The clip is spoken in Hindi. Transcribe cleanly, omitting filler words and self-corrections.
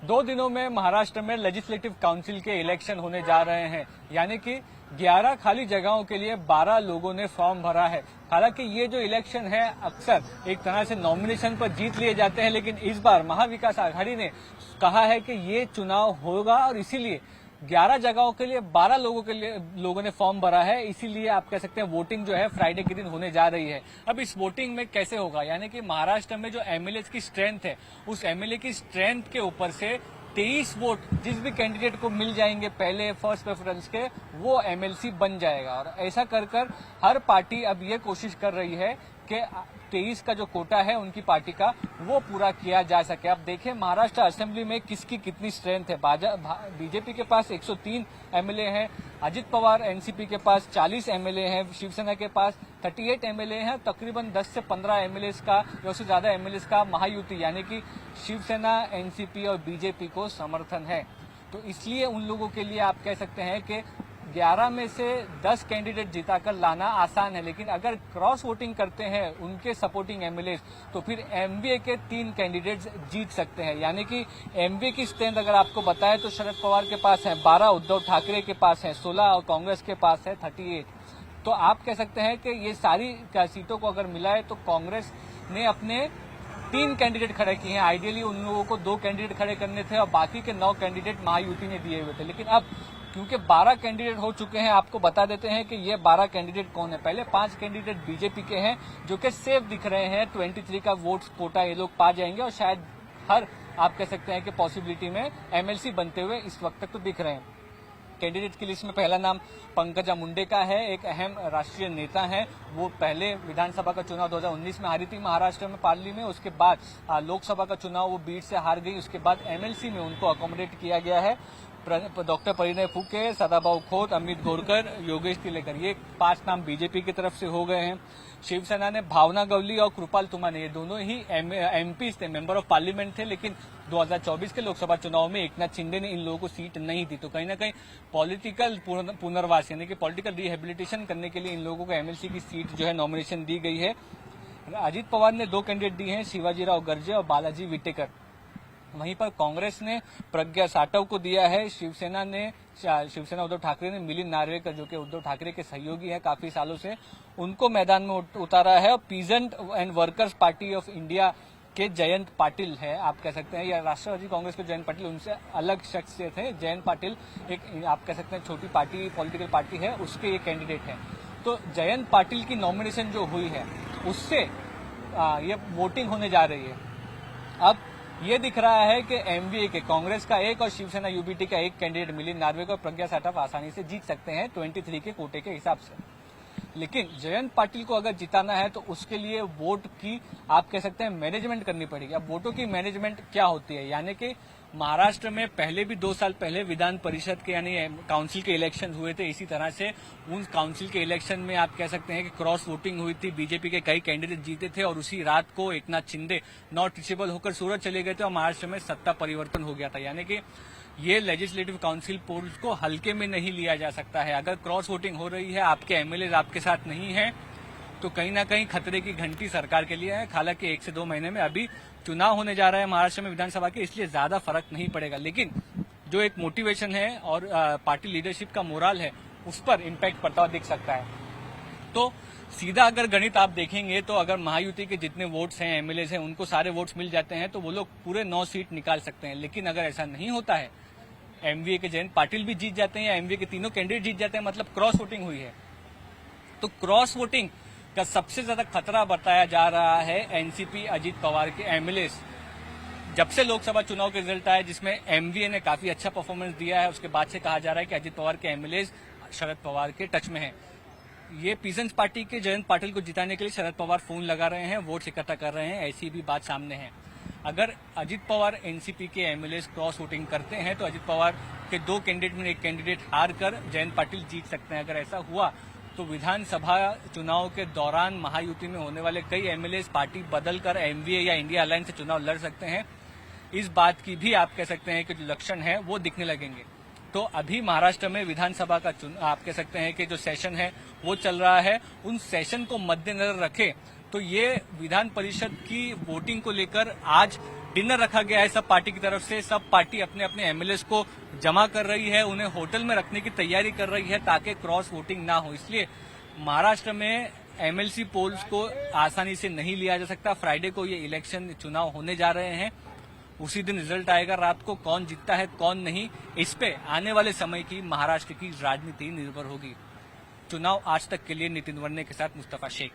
2 दिनों में महाराष्ट्र में लेजिस्लेटिव काउंसिल के इलेक्शन होने जा रहे हैं, यानी कि 11 खाली जगहों के लिए 12 लोगों ने फॉर्म भरा है। हालांकि ये जो इलेक्शन है अक्सर एक तरह से नॉमिनेशन पर जीत लिए जाते हैं, लेकिन इस बार महाविकास आघाड़ी ने कहा है कि ये चुनाव होगा और इसीलिए 11 जगहों के लिए 12 लोगों ने फॉर्म भरा है। इसीलिए आप कह सकते हैं वोटिंग जो है फ्राइडे के दिन होने जा रही है। अब इस वोटिंग में कैसे होगा, यानी कि महाराष्ट्र में जो एमएलए की स्ट्रेंथ है, उस एमएलए की स्ट्रेंथ के ऊपर से 23 वोट जिस भी कैंडिडेट को मिल जाएंगे पहले फर्स्ट प्रेफरेंस के, वो एमएलसी बन जाएगा। और ऐसा कर हर पार्टी अब ये कोशिश कर रही है कि 23 का जो कोटा है उनकी पार्टी का वो पूरा किया जा सके। अब देखें महाराष्ट्र असेंबली में किसकी कितनी स्ट्रेंथ है। बीजेपी के पास 103 एमएलए हैं, अजित पवार एनसीपी के पास 40 एमएलए हैं, शिवसेना के पास 38 एमएलए हैं, तकरीबन 10 से 15 एमएलए का या उससे ज्यादा एमएलए का महायुति यानी कि शिवसेना, एनसीपी और बीजेपी को समर्थन है। तो इसलिए उन लोगों के लिए आप कह सकते हैं कि 11 में से 10 कैंडिडेट जिताकर लाना आसान है, लेकिन अगर क्रॉस वोटिंग करते हैं उनके सपोर्टिंग एमएलए तो फिर एमवीए के 3 कैंडिडेट्स जीत सकते हैं। यानी कि एमवीए की स्ट्रेंथ अगर आपको बताएं तो शरद पवार के पास है 12, उद्धव ठाकरे के पास है 16 और कांग्रेस के पास है 38। तो आप कह सकते हैं कि ये सारी सीटों को अगर मिलाए तो कांग्रेस ने अपने 3 कैंडिडेट खड़े किए हैं। आइडियली उन लोगों को 2 कैंडिडेट खड़े करने थे और बाकी के 9 कैंडिडेट महायुति ने दिए हुए थे, लेकिन अब क्योंकि 12 कैंडिडेट हो चुके हैं, आपको बता देते हैं कि ये 12 कैंडिडेट कौन है। पहले 5 कैंडिडेट बीजेपी के हैं जो कि सेफ दिख रहे हैं, 23 का वोट कोटा ये लोग पा जाएंगे और शायद हर आप कह सकते हैं कि पॉसिबिलिटी में एमएलसी बनते हुए इस वक्त तक तो दिख रहे हैं। कैंडिडेट की लिस्ट में पहला नाम पंकजा मुंडे का है, एक अहम राष्ट्रीय नेता है। वो पहले विधानसभा का चुनाव 2019 में हारी थी महाराष्ट्र में पार्ली में, उसके बाद लोकसभा का चुनाव वो बीट से हार गई, उसके बाद एमएलसी में उनको अकोमोडेट किया गया है। डॉक्टर परिणय फुके, सदाभाऊ खोत, अमित गोरकर, योगेश तिलेकर, ये 5 नाम बीजेपी की तरफ से हो गए हैं। शिवसेना ने भावना गवली और कृपाल तुमाने, ये दोनों ही एमपी थे, मेंबर ऑफ पार्लियामेंट थे, लेकिन 2024 के लोकसभा चुनाव में एकनाथ शिंदे ने इन लोगों को सीट नहीं दी। तो कहीं ना कहीं पॉलिटिकल पुनर्वास यानी कि पॉलिटिकल रिहेबिलिटेशन करने के लिए इन लोगों को एमएलसी की सीट जो है नॉमिनेशन दी गई है। अजित पवार ने 2 कैंडिडेट दिए हैं, शिवाजीराव गर्जे और बालाजी विटेकर। वहीं पर कांग्रेस ने प्रज्ञा साटव को दिया है। शिवसेना उद्धव ठाकरे ने मिलिंद नार्वेकर, जो कि उद्धव ठाकरे के सहयोगी है काफी सालों से, उनको मैदान में उतारा है। और peasant and workers party of India के जयंत पाटिल है, आप कह सकते हैं, या राष्ट्रवादी कांग्रेस के जयंत पाटिल, उनसे अलग शख्सियत है। जयंत पाटिल एक आप कह सकते हैं छोटी पार्टी, पॉलिटिकल पार्टी है, उसके ये कैंडिडेट है। तो जयंत पाटिल की नॉमिनेशन जो हुई है उससे ये वोटिंग होने जा रही है। अब ये दिख रहा है कि एमवीए के कांग्रेस का एक और शिवसेना यूबीटी का एक कैंडिडेट मिलिंद नार्वेकर और प्रज्ञा साटव आसानी से जीत सकते हैं 23 के कोटे के हिसाब से। लेकिन जयंत पाटिल को अगर जिताना है तो उसके लिए वोट की आप कह सकते हैं मैनेजमेंट करनी पड़ेगी। अब वोटों की मैनेजमेंट क्या होती है, यानी कि महाराष्ट्र में पहले भी 2 साल पहले विधान परिषद के यानी काउंसिल के इलेक्शन हुए थे। इसी तरह से उन काउंसिल के इलेक्शन में आप कह सकते हैं कि क्रॉस वोटिंग हुई थी, बीजेपी के कई कैंडिडेट जीते थे और उसी रात को एकनाथ शिंदे नॉट रीचेबल होकर सूरत चले गए थे और महाराष्ट्र में सत्ता परिवर्तन हो गया था। यानी कि ये लेजिस्लेटिव काउंसिल पोल्स को हल्के में नहीं लिया जा सकता है। अगर क्रॉस वोटिंग हो रही है, आपके एमएलए आपके साथ नहीं है, तो कहीं ना कहीं खतरे की घंटी सरकार के लिए है। हालांकि 1 से 2 महीने में अभी चुनाव होने जा रहा है महाराष्ट्र में विधानसभा के, इसलिए ज्यादा फर्क नहीं पड़ेगा। लेकिन जो एक मोटिवेशन है और पार्टी लीडरशिप का मोरल है, उस पर इम्पैक्ट पड़ता हुआ दिख सकता है। तो सीधा अगर गणित आप देखेंगे तो अगर महायुति के जितने वोट्स हैं, एमएलए हैं, उनको सारे वोट्स मिल जाते हैं तो वो लोग पूरे 9 सीट निकाल सकते हैं। लेकिन अगर ऐसा नहीं होता है, एमवीए के जयंत पाटिल भी जीत जाते हैं या एमवीए के तीनों कैंडिडेट जीत जाते हैं, मतलब क्रॉस वोटिंग हुई है, तो क्रॉस वोटिंग का सबसे ज्यादा खतरा बताया जा रहा है एनसीपी अजित पवार के एमएलए। जब से लोकसभा चुनाव के रिजल्ट आए जिसमें एमवीए ने काफी अच्छा परफॉर्मेंस दिया है, उसके बाद से कहा जा रहा है कि अजित पवार के एमएलए शरद पवार के टच में हैं। ये पीजेंट्स पार्टी के जयंत पाटिल को जिताने के लिए शरद पवार फोन लगा रहे हैं, वोट इकट्ठा कर रहे हैं, ऐसी भी बात सामने है। अगर अजित पवार एनसीपी के एमएलए क्रॉस वोटिंग करते हैं तो अजित पवार के 2 कैंडिडेट में एक कैंडिडेट हार कर जयंत पाटिल जीत सकते हैं। अगर ऐसा हुआ तो विधानसभा चुनाव के दौरान महायुति में होने वाले कई एमएलए पार्टी बदलकर एमवीए या इंडिया अलायंस से चुनाव लड़ सकते हैं। इस बात की भी आप कह सकते हैं कि जो लक्षण है वो दिखने लगेंगे। तो अभी महाराष्ट्र में विधानसभा का आप कह सकते हैं कि जो सेशन है वो चल रहा है, उन सेशन को मद्देनजर रखे तो ये विधान परिषद की वोटिंग को लेकर आज डिनर रखा गया है सब पार्टी की तरफ से। सब पार्टी अपने अपने एमएलएस को जमा कर रही है, उन्हें होटल में रखने की तैयारी कर रही है ताकि क्रॉस वोटिंग ना हो। इसलिए महाराष्ट्र में एमएलसी पोल्स को आसानी से नहीं लिया जा सकता। फ्राइडे को ये इलेक्शन चुनाव होने जा रहे हैं, उसी दिन रिजल्ट आएगा रात को। कौन जीतता है कौन नहीं, इस पे आने वाले समय की महाराष्ट्र की राजनीति निर्भर होगी। चुनाव आज तक के लिए नितिन वर्णे के साथ मुस्तफा शेख।